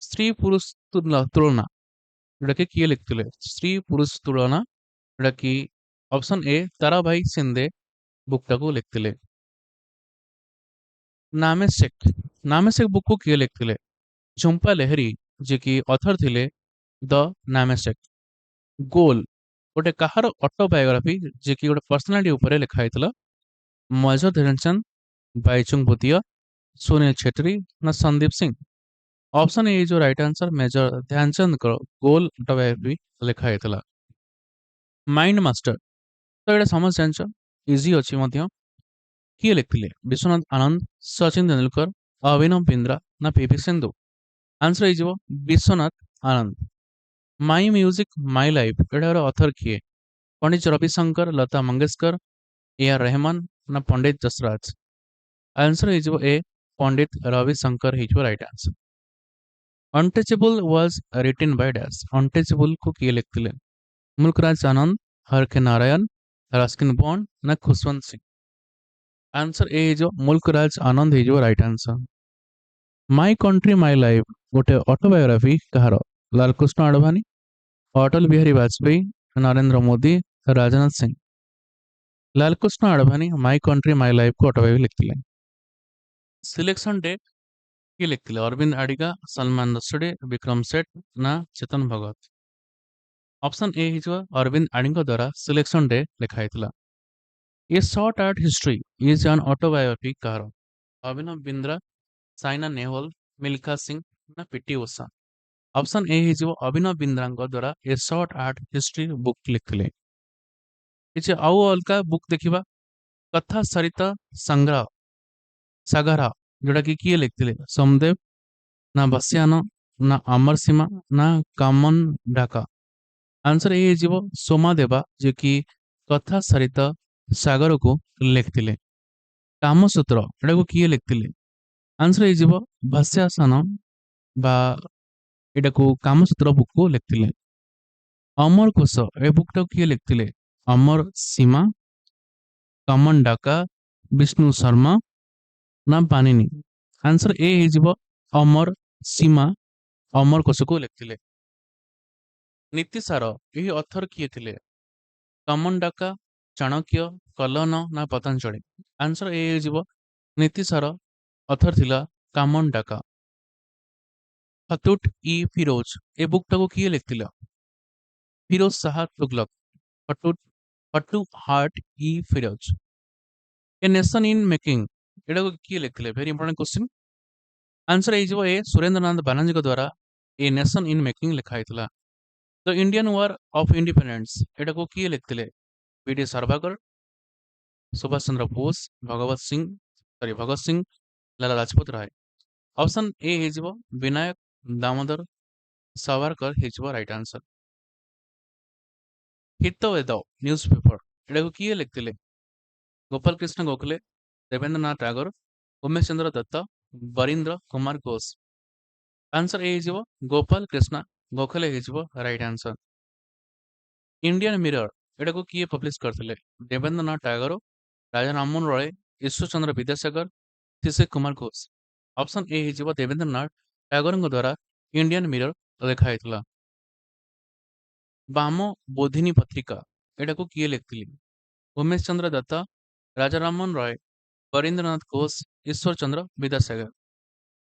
स्त्री पुरुष तुलना जोटा कि किए लिखते? स्त्री पुरुष तुलना, जोटा कि ऑप्शन ए ताराभाई सिंधे बुकटा को लिखते। नामेसेक नामेसेक बुक को किए लिखते? झुम्पा लाहिरी, जे कि ऑथर थिले द नामेसेक। गोल गोटे कहार ऑटोबायोग्राफी, जे कि गोटे पर्सनालिटी ऊपर लिखा ହେଇଥିଲା? मेजर ध्यानचंद, बाईचुंग भूतिया, सुनील छेत्री ना संदीप सिंह। ऑप्शन ए जो राइट आंसर मेजर ध्यानचंद को गोल ऑटोबायोग्राफी लिखा ହେଇଥିଲା। माइंड मास्टर तो ये समझ जान इजी अच्छी मध्य किए लिखते? विश्वनाथ आनंद, सचिन तेंदुलकर, अभिनव बिंद्रा ना पीवी सिंधु। आंसर हो Vishwanath Anand. My music my life एटार ऑथर किए? पंडित रविशंकर, लता मंगेशकर, ए आर रहमान ना पंडित जसराज। आंसर हो ए पंडित रविशंकर हो right answer. Untouchable was written by dash? Untouchable को किए लिखते? मुल्कराज आनंद, हर के नारायण, रस्किन बॉन्ड ना खुशवंत सिंह। आंसर ए जो मुल्कराज आनंद हो right answer. My country my life गोटे ऑटोबायोग्राफी कहार? Lalkrishna Advani, Atal Bihari Vajpayee, Narendra Modi, Rajnath Singh. Lalkrishna Advani my country my life को ऑटोबायोग्राफी लिखते। सिलेक्शन डे किए लिखते? अरविंद आडिगा, सलमान रसडे, विक्रम सेठ ना चेतन भगत। ऑप्शन ए हो अरविंद आडिगा द्वारा सिलेक्शन डे लिखाई थिला। A shot at history is an autobiography कहार? अभिनव बिंद्रा, साइना नेहवाल, मिल्खा सिंह ना पीटी उषा। ऑप्शन ए हो अभिनव बिंद्रा द्वारा a shot at history book लिखते। किसी आउ अलग बुक देखा? कथा सरिता संग्रह सागरा, जोटा कि किए लिखते? सोमदेव ना बसियान ना अमर सीमा ना कामन ढाका। आंसर ए हो सोमादेवा, जे कि कथा सरिता सागर को लिखते। कामसूत्र एटा को किए लिखते? आंसर हो भाष्यासन बा एटा को कामसूत्र बुक को लिखते। अमर कोश ए बुकटा किए लिखते? अमर सीमा, कमन डाका ବିଷ୍ଣୁ ଶର୍ମା ନା ପାନିନି? ଆନ୍ସର ଏ ହେଇଯିବ ଅମର ସୀମା ଅମର କୋଷକୁ ଲେଖିଥିଲେ। ନୀତିସାର ଏହି ଅଥର କିଏ ଥିଲେ? କମନ ଡାକା, ଚାଣକ୍ୟ, କଲନ ନା ପତଞ୍ଜଳି? ଆନ୍ସର ଏ ହେଇଯିବ ନୀତିସାର ଅଥର ଥିଲା କାମନ ଡାକା। ହତୁଟ ଇ ଫିରୋଜ ଏ ବୁକଟାକୁ କିଏ ଲେଖିଥିଲା? ଫିରୋଜ ଶାହା ତୁଗଲକ। ହଟୁଟ ହଟୁ ହାର୍ଟ ଇ ଫିରୋଜ। ଏ ନେସନ ଇନ ମେକିଂ ଏଟାକୁ କିଏ ଲେଖିଥିଲେ? Very important question. ଆନ୍ସର ହେଇଯିବ ଏ ସୁରେନ୍ଦ୍ରନାଥ ବାନାର୍ଜୀଙ୍କ ଦ୍ୱାରା ଏ ନେସନ ଇନ ମେକିଂ ଲେଖା ହେଇଥିଲା। ଦ ଇଣ୍ଡିଆନ ୱାର ଅଫ ଇଣ୍ଡିପେଣ୍ଡେନ୍ସ ଏଟାକୁ କିଏ ଲେଖିଥିଲେ? BD Savarkar, Subhash Chandra Bose, Bhagat Singh, Lala Lajpat Ray. Option A ହେଇଯିବ ବିନାୟକ ଦାମୋଦର ସାବରକର ହେଇଯିବ ରାଇଟ ଆନ୍ସର। ହିତବେଦ ନ୍ୟୁଜ ପେପର ଏଟାକୁ କିଏ ଲେଖିଥିଲେ? ଗୋପାଳ କୃଷ୍ଣ ଗୋଖଲେ, ଦେବେନ୍ଦ୍ରନାଥ ଟାଗୋର, ଉମେଶ ଚନ୍ଦ୍ର ଦତ୍ତ, ବରୀନ୍ଦ୍ର କୁମାର ଘୋଷ। ଆନ୍ସର ଏ ହେଇଯିବ ଗୋପାଳ କୃଷ୍ଣ ଗୋଖଲେ ହେଇଯିବ ରାଇଟ ଆନ୍ସର। ଇଣ୍ଡିଆନ ମିରର ଏଟାକୁ କିଏ ପବ୍ଲିଶ କରିଥିଲେ? ଦେବେନ୍ଦ୍ରନାଥ ଟାଗୋର, ରାଜା ରାମମୋହନ ରୟ, ଈଶ୍ୱରଚନ୍ଦ୍ର ବିଦ୍ୟାସାଗର, ଶିଶିର କୁମାର ଘୋଷ। ଅପସନ ଏ ହେଇଯିବ ଦେବେନ୍ଦ୍ରନାଥ ଟାଗୋରଙ୍କ ଦ୍ୱାରା ଇଣ୍ଡିଆନ ମିରର ଲେଖା ହେଇଥିଲା। ବାମ ବୋଧିନୀ ପତ୍ରିକା ଏଟାକୁ କିଏ ଲେଖିଥିଲେ? ଉମେଶ ଚନ୍ଦ୍ର ଦତ୍ତ, ରାଜା ରାମମୋହନ ରୟ, ବରୀନ୍ଦ୍ରନାଥ ଘୋଷ, ଈଶ୍ୱର ଚନ୍ଦ୍ର ବିଦ୍ୟାସାଗର।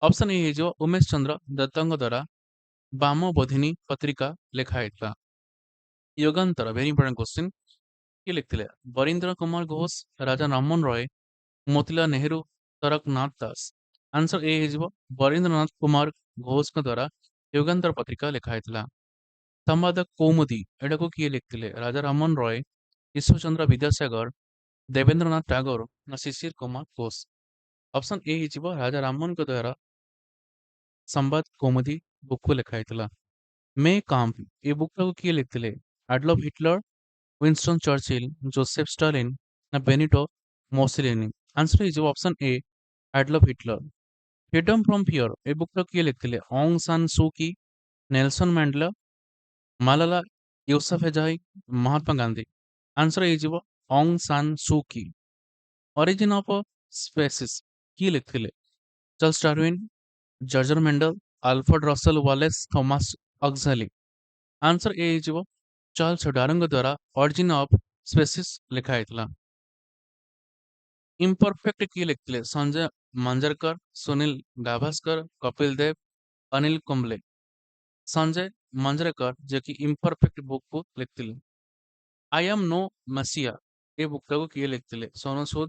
ଅପସନ ଏ ହେଇଯିବ ଉମେଶ ଚନ୍ଦ୍ର ଦତ୍ତଙ୍କ ଦ୍ୱାରା ବାମ ବୋଧିନୀ ପତ୍ରିକା ଲେଖା ହେଇଥିଲା। ୟୁଗାନ୍ତର ଭେରି ଇମ୍ପୋର୍ଟାଣ୍ଟ କ୍ୱେଶ୍ଚିନ୍ କିଏ ଲେଖିଥିଲେ? ବରୀନ୍ଦ୍ର କୁମାର ଘୋଷ, ରାଜା ରାମମୋହନ ରୟ, ମୋତିଲାଲ ନେହେରୁ, ତରକନାଥ ଦାସ। ଆନ୍ସର ଏ ହେଇଯିବ ବରୀନ୍ଦ୍ରନାଥ କୁମାର ଘୋଷଙ୍କ ଦ୍ୱାରା ୟୁଗାନ୍ତର ପତ୍ରିକା ଲେଖା ହେଇଥିଲା। ସମ୍ବାଦ କୌମୁଦି ଏଟାକୁ କିଏ ଲେଖିଥିଲେ? ରାଜା ରାମମୋହନ ରୟ, ଈଶ୍ୱରଚନ୍ଦ୍ର ବିଦ୍ୟାସାଗର, ଦେବେନ୍ଦ୍ରନାଥ ଟାଗୋର ନା ଶିଶିର କୁମାର ଘୋଷ। ଅପସନ ଏ ହେଇଯିବ ରାଜା ରାମମୋହନଙ୍କ ଦ୍ୱାରା ସମ୍ବାଦ କୌମୁଦି ବୁକକୁ ଲେଖା ହେଇଥିଲା। ମେ କାମ୍ପ ଏ ବୁକଟାକୁ କିଏ ଲେଖିଥିଲେ? Adolf Hitler, Winston Churchill, Joseph Stalin ନା ବେନିଟୋ ମୋସିଲିନି। ଆନ୍ସର ହେଇଯିବ option A Adolf Hitler. Freedom from fear ଏ ବୁକଟାକୁ କିଏ ଲେଖିଥିଲେ? Aung San Suu Kyi, Nelson Mandela, Malala Yousafzai, Mahatma Gandhi. Answer ହେଇଯିବ ଅଙ୍ଗ ସାନ ସୁ କି। ଅରିଜିନ ଅଫ ସ୍ପେସିସ୍ କିଏ ଲେଖିଥିଲେ? Charles Darwin, George Mendel, Alfred Russel Wallace, Thomas Huxley. Answer ଏ ହେଇଯିବ ଚାର୍ଲସ ଡାରୱିନଙ୍କ ଦ୍ୱାରା ଅରିଜିନ ଅଫ ସ୍ପେସିସ୍ ଲେଖା ହେଇଥିଲା। ଇମ୍ପରଫେକ୍ଟ କିଏ ଲେଖିଥିଲେ? ସଞ୍ଜୟ ମାଞ୍ଜରକର, ସୁନୀଲ ଗାଭାସ୍କର, କପିଲ ଦେବ, ଅନିଲ କୁମ୍ବଲେ। ସଞ୍ଜୟ ମାଞ୍ଜରେକର ଯିଏକି ଇମ୍ପରଫେକ୍ଟ ବୁକକୁ ଲେଖିଥିଲେ। ଆଇ ଆମ୍ ନୋ ମସିଆ ଏ ବୁକଟାକୁ କିଏ ଲେଖିଥିଲେ? ସୋନୁ ସୁଦ,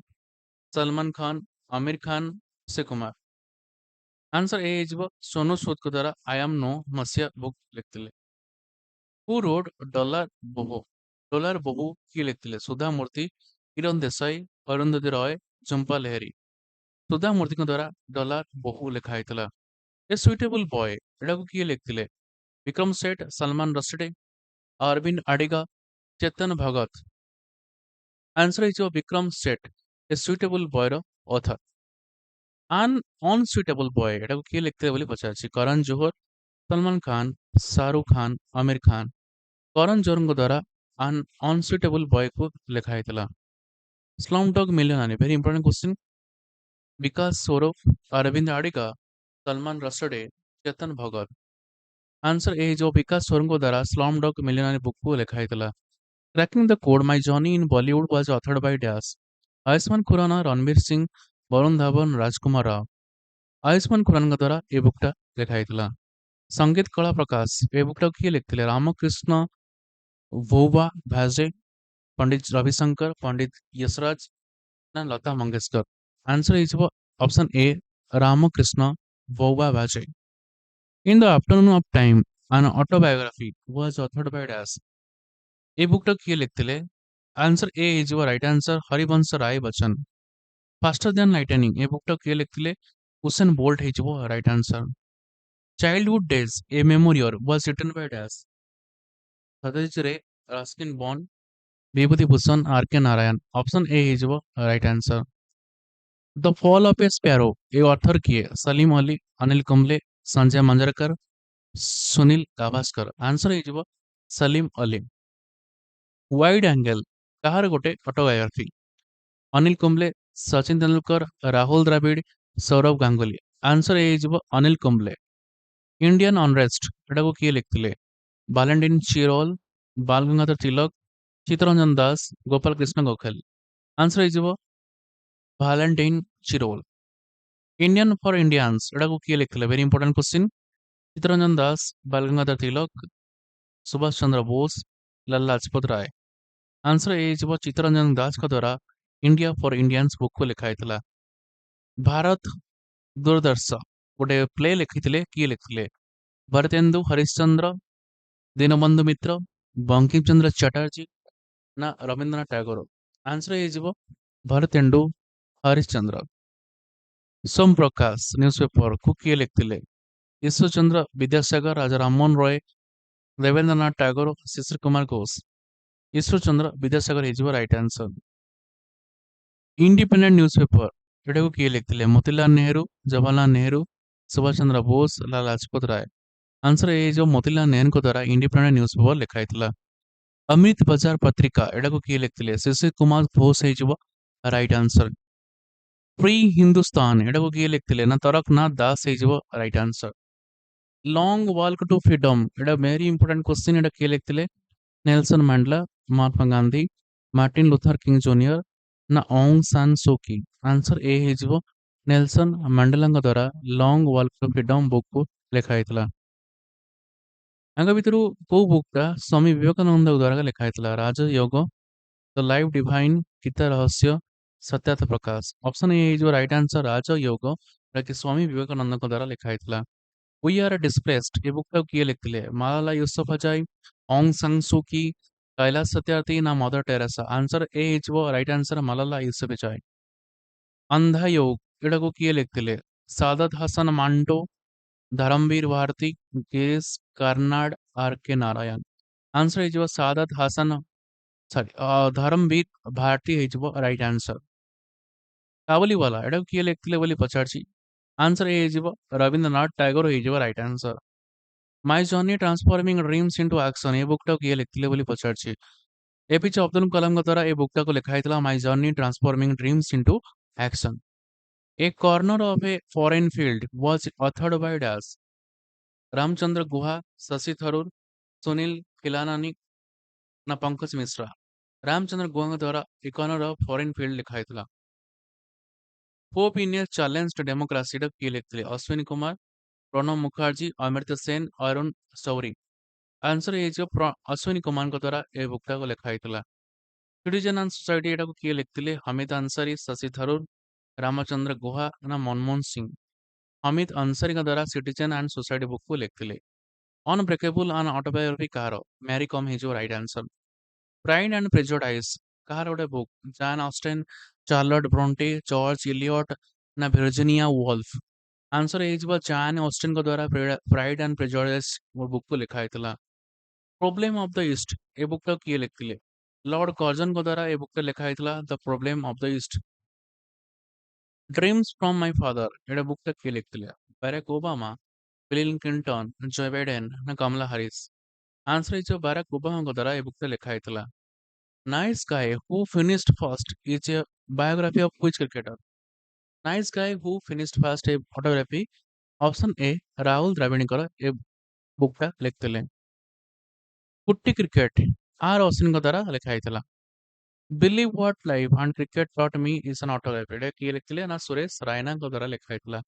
ସଲମାନ ଖାନ, ଆମିର ଖାନ, ଅକ୍ଷୟ କୁମାର। ଆନ୍ସର ଏ ହେଇଯିବ ସୋନୁ ସୁଦଙ୍କ ଦ୍ୱାରା ଆଇ ଆମ୍ ନୋ ମସିଆ ବୁକ ଲେଖିଥିଲେ। ହୁ ରୋଡ ଡଲାର ବୋହୋ ଡଲାର ବୋହୁ କିଏ ଲେଖିଥିଲେ? ସୁଧା ମୂର୍ତ୍ତି, କିରଣ ଦେଶାଇ, ଅରୁନ୍ଧତୀ ରୟ, ଚମ୍ପା ଲେହେରୀ। ସୁଧା ମୂର୍ତ୍ତିଙ୍କ ଦ୍ୱାରା ଡଲାର ବୋହୁ ଲେଖା ହେଇଥିଲା। ଏ ସୁଇଟେବୁଲ ବୟ ଏଟାକୁ କିଏ ଲେଖିଥିଲେ? ବିକ୍ରମ ସେଠ, ସଲମାନ ରଶିଦେ, ଅରବିନ୍ଦ ଆଡିଗା, ଚେତନ ଭଗତ। ଆନ୍ସର ହେଇଯିବ ବିକ୍ରମ ସେଠ ଏ ସୁଇଟେବୁଲ ବୟର ଅଥର। ଆନ୍ ଅନସୁଇଟେବୁଲ ବୟ ଏଟାକୁ କିଏ ଲେଖିଥିଲେ ବୋଲି ପଚାରିଛି? କରଣ ଜୋହର, ସଲମାନ ଖାନ, ଶାହରୁଖ ଖାନ, ଆମିର ଖାନ। କରଣ ଜୋହରଙ୍କ ଦ୍ୱାରା ଆନ୍ ଅନସୁଇଟେବୁଲ ବୟକୁ ଲେଖା ହେଇଥିଲା। Slumdog millionaire very important question. Vikas Saurabh, Aravind Adiga, Salman Rushdie, Chetan Bhagat. Answer ଏ ହେଇଯିବ ବିକାଶ ସୌରଭଙ୍କ ଦ୍ୱାରା ସ୍ଲମ ଡଗ ମିଲିୟନାରୀ ବୁକକୁ ଲେଖା ହେଇଥିଲା। Cracking the code my journey in Bollywood was authored by dash. Ayushmann Khurrana, Ranveer Singh, Varun Dhawan, Rajkummar Rao. Ayushmann ଖୁରାନାଙ୍କ ଦ୍ୱାରା ଏ ବୁକଟା ଲେଖା ହେଇଥିଲା। ସଙ୍ଗୀତ କଳା ପ୍ରକାଶ ଏ ବୁକଟାକୁ କିଏ ଲେଖିଥିଲେ? ରାମକୃଷ୍ଣ ଭୌବା ଭାଜେ, ପଣ୍ଡିତ ରବିଶଙ୍କର, ପଣ୍ଡିତ ୟଶରାଜ ନା ଲତା ମଙ୍ଗେଶକର। ଆନ୍ସର ହେଇଯିବ option A Ramkrishna Buwa Vaze. In the afternoon of time an autobiography was authored by dash. ଏ ବୁକଟା କିଏ ଲେଖିଥିଲେ? ଆନ୍ସର ଏ ହେଇଯିବ right answer Harivansh Rai Bachchan. Faster than lightning ଏ ବୁକଟା କିଏ ଲେଖିଥିଲେ? ହୁସେନ ବୋଲ୍ଟ ହେଇଯିବ right answer. Childhood days a memoir was written by dash. Satyajit Ray, Ruskin Bond, Bibhuti Bhushan, R K Narayan. Option A ହେଇଯିବ right answer. The fall of a sparrow ଏ ଅଥର କିଏ? ସଲିମ ଅଲି, ଅନିଲ କୁମ୍ବଲେ, ସଞ୍ଜୟ ମାଞ୍ଜରେକର, ସୁନୀଲ ଗାଭାସ୍କର। ଆନ୍ସର ହେଇଯିବ ସଲିମ ଅଲି। ୱାଇଡ ଆଙ୍ଗେଲ କାହାର ଗୋଟେ ଅଟୋବାୟୋଗ୍ରାଫି? ଅନିଲ କୁମ୍ବଲେ, ସଚିନ ତେନ୍ଦୁଲକର, ରାହୁଲ ଦ୍ରାବିଡ, ସୌରଭ ଗାଙ୍ଗୁଲି। ଆନ୍ସର ଏ ହେଇଯିବ ଅନିଲ କୁମ୍ବଲେ। ଇଣ୍ଡିଆନ୍ ଅନରେଷ୍ଟ ଏଟାକୁ କିଏ ଲେଖିଥିଲେ? Valentine Chirol, Balgangadhar Tilak, Chittaranjan Das, Gopal Krishna Gokhale. Answer ହେଇଯିବ Valentine Chirol. Indian for Indians ଏଟାକୁ କିଏ ଲେଖିଥିଲେ? Very important question. Chittaranjan Das, Balgangadhar Tilak, Subhash Chandra Bose, Lala Lajpat ରାୟ। ଆନ୍ସର ଏ ହେଇଯିବ ଚିତ୍ତରଞ୍ଜନ ଦାସଙ୍କ ଦ୍ୱାରା ଇଣ୍ଡିଆ ଫର ଇଣ୍ଡିଆନ୍ସ ବୁକକୁ ଲେଖା ହେଇଥିଲା। ଭାରତ ଦୂରଦର୍ଶ ଗୋଟେ ପ୍ଲେ ଲେଖିଥିଲେ, କିଏ ଲେଖିଥିଲେ? ଭରତେନ୍ଦୁ ହରିଶ୍ଚନ୍ଦ୍ର, ଦୀନବନ୍ଧୁ ମିତ୍ର, ବଙ୍କିମ ଚନ୍ଦ୍ର ଚାଟାର୍ଜୀ ନା ରବୀନ୍ଦ୍ରନାଥ ଟାଗୋର। ଆନ୍ସର ହେଇଯିବ ଭରତେନ୍ଦୁ ହରିଶ୍ଚନ୍ଦ୍ର। ସୋମପ୍ରକାଶ ନ୍ୟୁଜ ପେପରକୁ କିଏ ଲେଖିଥିଲେ? ଈଶ୍ୱରଚନ୍ଦ୍ର ବିଦ୍ୟାସାଗର, ରାଜା ରାମମୋହନ ରୟ, ଦେବେନ୍ଦ୍ରନାଥ ଟାଗୋର, ଶିଶିର କୁମାର ଘୋଷ। ଈଶ୍ୱରଚନ୍ଦ୍ର ବିଦ୍ୟାସାଗର ହେଇଯିବ right answer. Independent news paper ଏଟାକୁ କିଏ ଲେଖିଥିଲେ? ମୋତିଲାଲ ନେହେରୁ, ଜବାହରଲାଲ ନେହେରୁ, ସୁଭାଷ ଚନ୍ଦ୍ର ବୋଷ, ଲାଲା ଲାଜପତ ରାୟ। ଆନ୍ସର ଏ ହେଇଯିବ ମୋତିଲାଲ ନେହେରୁଙ୍କ ଦ୍ୱାରା ଇଣ୍ଡିପେଣ୍ଡେଣ୍ଟ ନ୍ୟୁଜ ପେପର ଲେଖା ହେଇଥିଲା। ଅମୃତ ବଜାର ପତ୍ରିକା ଏଟାକୁ କିଏ ଲେଖିଥିଲେ? ଶିଶିର କୁମାର ଘୋଷ ହେଇଯିବ ରାଇଟ ଆନ୍ସର। ଫ୍ରି ହିନ୍ଦୁସ୍ତାନ ଏଟାକୁ କିଏ ଲେଖିଥିଲେ? ନା ତରକନାଥ ଦାସ ହେଇଯିବ right answer. Long walk to freedom ଏଟା ଭେରି ଇମ୍ପୋର୍ଟାଣ୍ଟ କ୍ୱେଶ୍ଚିନ୍। ଏଟା କିଏ ଲେଖିଥିଲେ? Nelson Mandela, Mahatma Gandhi, Martin Luther King Junior ନା ଅଙ୍ଗ ସାନ ସୁକି। ଆନ୍ସର ଏ ହେଇଯିବ ନେଲସନ ମାଣ୍ଡେଲାଙ୍କ ଦ୍ୱାରା ଲଙ୍ଗ ୱାକ୍ ଟୁ ଫ୍ରିଡମ ବୁକକୁ ଲେଖା ହେଇଥିଲା। ତାଙ୍କ ଭିତରୁ କୋଉ ବୁକଟା ସ୍ୱାମୀ ବିବେକାନନ୍ଦଙ୍କ ଦ୍ୱାରା ଲେଖା ହେଇଥିଲା? ରାଜయోଗ, ଦ ଲାଇଫ ଡିଭାଇନ, ଗୀତା ରହସ୍ୟ, ସତ୍ୟାର୍ଥ ପ୍ରକାଶ। ଅପସନ ଏ ହେଇଯିବ ରାଇଟ ଆନ୍ସର ରାଜయోଗ, ଯାହାକି ସ୍ୱାମୀ ବିବେକାନନ୍ଦଙ୍କ ଦ୍ୱାରା ଲେଖା ହେଇଥିଲା। वी आर डिस्प्लेस्ड ଏ ବୁକଟାକୁ କିଏ ଲେଖିଥିଲେ? ମାଲାଲା ୟୁସଫଜାଇ, ଅଙ୍ଗ ସାନ ସୁକି, कैलाश सत्यार्थी ना मदर टेरेसा। आंसर ए ହେଇଯିବ ରାଇଟ ଆନ୍ସର ମାଲାଲା ୟୁସଫଜାଇ। अंधा योग ଏଟାକୁ କିଏ ଲେଖିଥିଲେ? ସାଦତ ହାସନ ମାଣ୍ଟୋ, ଧରମବୀର ଭାରତୀ, ଗିରୀଶ କର୍ନାଡ, ଆର କେ ନାରାୟଣ। ଆନ୍ସର ହେଇଯିବ ସାଦତ ହାସନ ସରି ଧରମବୀର ଭାରତୀ ହେଇଯିବ ରାଇଟ ଆନ୍ସର। କାବୁଲିୱାଲା ଏଟାକୁ କିଏ ଲେଖିଥିଲେ ବୋଲି ପଚାରିଛି। ଆନ୍ସର ଏ ହେଇଯିବ ରବୀନ୍ଦ୍ରନାଥ ଟାଗୋର ହେଇଯିବ right answer. My journey transforming dreams into action ଏ ବୁକଟାକୁ କିଏ ଲେଖିଥିଲେ ବୋଲି ପଚାରିଛି। एपीजे अब्दुल कलामଙ୍କ ଦ୍ୱାରା ଏ ବୁକଟାକୁ ଲେଖା ହେଇଥିଲା my journey transforming dreams into action. A corner of a foreign field was authored by dash. Ramachandra Guha, Shashi Tharoor, Sunil କିଲାନାନୀ ନା ପଙ୍କଜ ମିଶ୍ରା। ରାମଚନ୍ଦ୍ର ଗୁହାଙ୍କ ଦ୍ୱାରା ଏ କର୍ଣ୍ଣର ଫରେନ୍ ଫିଲ୍ଡ ଲେଖା ହେଇଥିଲା। पोप इनियस चैलेंज्ड डेमोक्रेसी एटा किए लिखिଥିଲେ? अश्विनी कुमार, प्रणब मुखर्जी, अमर्त्य सेन, अरुण शौरी। आंसर ये जो अश्विनी कुमार द्वारा ए बुकटा को लिखा ହେଇଥିଲା। सिटीजन एंड सोसाइटी एटाକୁ କିଏ ଲେଖିଥିଲେ? हमीद अंसारी, शशि थरूर, रामचंद्र गुहा ना मनमोहन सिंह। हमीद अंसारी द्वारा सिटीजन एंड सोसाइटी बुक को लिखिଥିଲେ। अनब्रेकेबल एंड ऑटोबायोग्राफी कहार? मैरी कॉम है जो right answer. Pride and prejudice कहार गोटे book? John Austen, Charlotte Bronte, George Eliot ना वर्जीनिया वुल्फ। आंसर ए जॉन ऑस्टेन द्वारा प्राइड एंड प्रेजुडाइज बुक को लिखा ହେଇଥିଲା। प्रोब्लेम ऑफ द ईस्ट ए बुकटा किए लिखिଥିଲେ? लॉर्ड कर्जन द्वारा ए बुकटा लिखा ହେଇଥିଲା the problem of the east. Dreams from my father एटा बुकटा किए लिखिଥିଲେ? Barack Obama, bill Clinton, Joe Biden ना कमला हैरिस। आंसर है जो बाराक ओबामा द्वारा ए बुकटा लिखा ହେଇଥିଲା। Nice guy who finished first is a biography of which cricketer? Nice guy who finished first ए ऑटोग्राफी। ऑप्शन ए राहुल द्रविड़ ए बुकटा लिखिଥିଲେ। कुट्टी क्रिकेट आर अश्विन द्वारा लिखा ହେଇଥିଲା। Believe what life and cricket taught me is an autography एटा किए लिखिଥିଲେ? ना सुरेश रायना द्वारा लिखा ହେଇଥିଲା।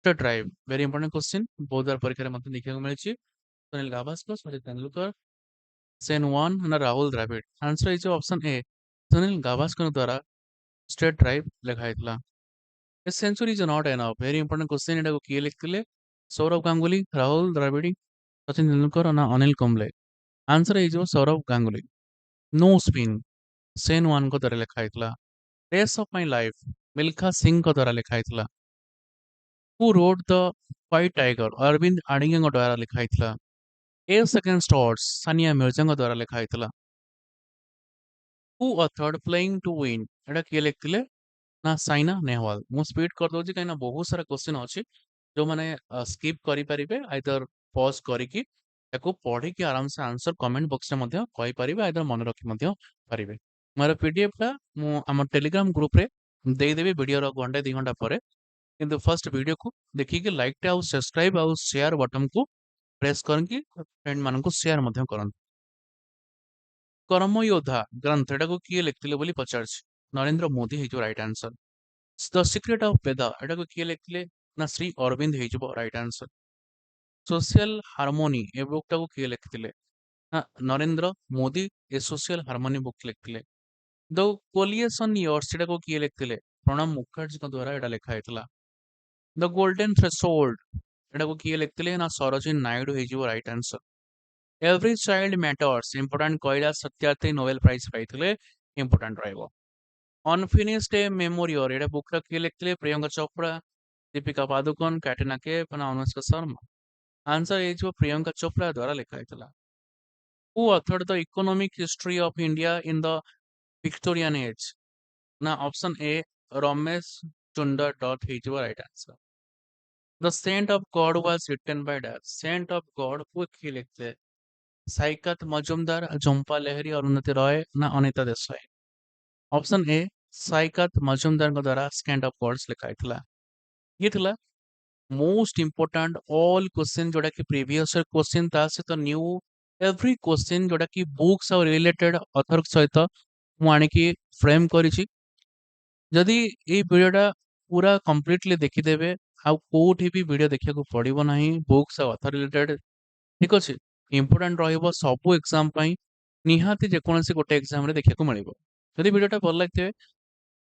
The drive very important question बहुत बार परीक्षा में मतलब देखने को मिली। सुनील गावस्कर, सचिन तेंदुलकर, सेन वन ना राहुल द्रविड़। आंसर है ऑप्शन ए सुनील गावस्कर द्वारा स्टेट ड्राइव लिखा ହେଇଥିଲା। A century is not enough very important question एटा को किए लिखिଥିଲେ? सौरभ गांगुली, राहुल द्रविड़, सचिन तेंदुलकर ना अनिल कुंबले। आंसर है Sourav Ganguly. No spin Shane Warne को द्वारा लिखा ହେଇଥିଲା। Race of my life Milkha Singh को द्वारा लिखा ହେଇଥିଲା। Who wrote the white tiger Aravind Adiga द्वारा लिखा ହେଇଥିଲା। A second stars Sania Mirza द्वारा लिखा ହେଇଥିଲା। Who authored playing to win एटा किए लिखिଥିଲେ? ना साइना नेहवाल। मु स्पीड कर दोची कहीं बहुत सारा क्वेश्चन अच्छी जो मैंने स्किप करें आइदर पॉज करके याको पढ़ी कि आराम से आंसर कमेंट बॉक्स में कहि परिबे आइदर मन रखि पारे। मोर पीडीएफ टा मु हमर टेलीग्राम ग्रुप रे ଦେଇଦେବି ଭିଡ଼ିଓର ଘଣ୍ଟେ 2 ଘଣ୍ଟା ପରେ। କିନ୍ତୁ ଫର୍ଷ୍ଟ ଭିଡ଼ିଓକୁ ଦେଖିକି ଲାଇକ୍ ଟେ ଆଉ ସବସ୍କ୍ରାଇବ୍ ଆଉ ସେୟାର ବଟନକୁ ପ୍ରେସ୍ କରିକି ଫ୍ରେଣ୍ଡ ମାନଙ୍କୁ ସେୟାର ମଧ୍ୟ କରନ୍ତୁ। କର୍ମଯୋଦ୍ଧା ଗ୍ରନ୍ଥ ଏଟାକୁ କିଏ ଲେଖିଥିଲେ ବୋଲି ପଚାରିଛି। ନରେନ୍ଦ୍ର ମୋଦି ହେଇଯିବ right answer. The secret of Veda ଏଟାକୁ କିଏ ଲେଖିଥିଲେ ନା ଶ୍ରୀ ଅରବିନ୍ଦ ହେଇଯିବ ରାଇଟ୍ ଆନ୍ସର। ସୋସିଆଲ ହାରମୋନି ଏ ବୁକଟାକୁ କିଏ ଲେଖିଥିଲେ ନା ନରେନ୍ଦ୍ର ମୋଦି ଏ ସୋସିଆଲ ହାରମୋନି ବୁକ୍ ଲେଖିଥିଲେ। ଦ କୋଲିଏସନ ଇୟର୍ସ ଏଟାକୁ କିଏ ଲେଖିଥିଲେ ପ୍ରଣବ ମୁଖାର୍ଜୀଙ୍କ ଦ୍ୱାରା ଏଟା ଲେଖା ହେଇଥିଲା। ଦ ଗୋଲ୍ଡେନ ଥ୍ରେଶୋଲ୍ଡ ଏଟାକୁ କିଏ ଲେଖିଥିଲେ ନା ସରୋଜିନୀ ନାଇଡୁ ହେଇଯିବ right answer. Every child matters important Kailash Satyarthi Nobel prize ପାଇଥିଲେ ଇମ୍ପୋର୍ଟାଣ୍ଟ ରହିବ। ଅନଫିନିଶ୍ଡ ଏ ମେମୋରିୟର ଏଟା ବୁକଟା କିଏ ଲେଖିଥିଲେ ପ୍ରିୟଙ୍କା ଚୋପ୍ରା, ଦୀପିକା ପାଦୁକୋନ, କ୍ୟାଟରିନା कैफ ନା ଅନୁଷ୍କା ଶର୍ମା। आंसर ହେଇଯିବ ପ୍ରିୟଙ୍କା ଚୋପ୍ରା ଦ୍ୱାରା ଲେଖା ହେଇଥିଲା। Who authored the economic history of India in the Victorian age ନା ଅପସନ ଏ ରମେଶ ଚୁଣ୍ଡର ଡଟ୍ ହେଇଯିବ right answer. The scent of god was written by dash scent of god କୁ କିଏ ଲେଖିଥିଲେ ସାଇକାତ ମଜୁମଦାର, ଝୁମ୍ପା ଲେହରୀ, ଅରୁନ୍ଧତୀ ରୟ ନା ଅନିତା ଦେଶାଇ। ଅପସନ ଏ ସାଇକାତ ମଜୁମଦାରଙ୍କ ଦ୍ୱାରା ସେଣ୍ଟ ଅଫ ଗଡ୍ସ ଲେଖା ହେଇଥିଲା। ଇଏ ଥିଲା मोस्ट इंपोर्टाट ऑल क्वेश्चन जोटा कि प्रीवियस क्वेश्चन ता सहित न्यू एवरी क्वेश्चन जोटा कि बुक्स और रिलेटेड अथर सहित मु आनिकी फ्रेम करिछि। जदि ये वीडियोटा पूरा कंप्लीटली देखिदेवे आउ कोठी भी वीडियो देखिया को पड़िबो नाही बुक्स और अथर रिलेटेड ठीक अछि इंपोर्टेंट रहिबो सब एग्जाम पई निहाती जेकोनसी गोटे एग्जाम रे देखिया को मिलिबो। जदि वीडियोटा भल लागथे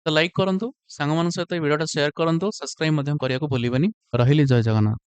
तो लाइक करंतु सांग मान सहित वीडियोटा शेयर करंतु सब्सक्राइब मध्यम करिया को भूलिबेनी। रहिली जय जगन्नाथ।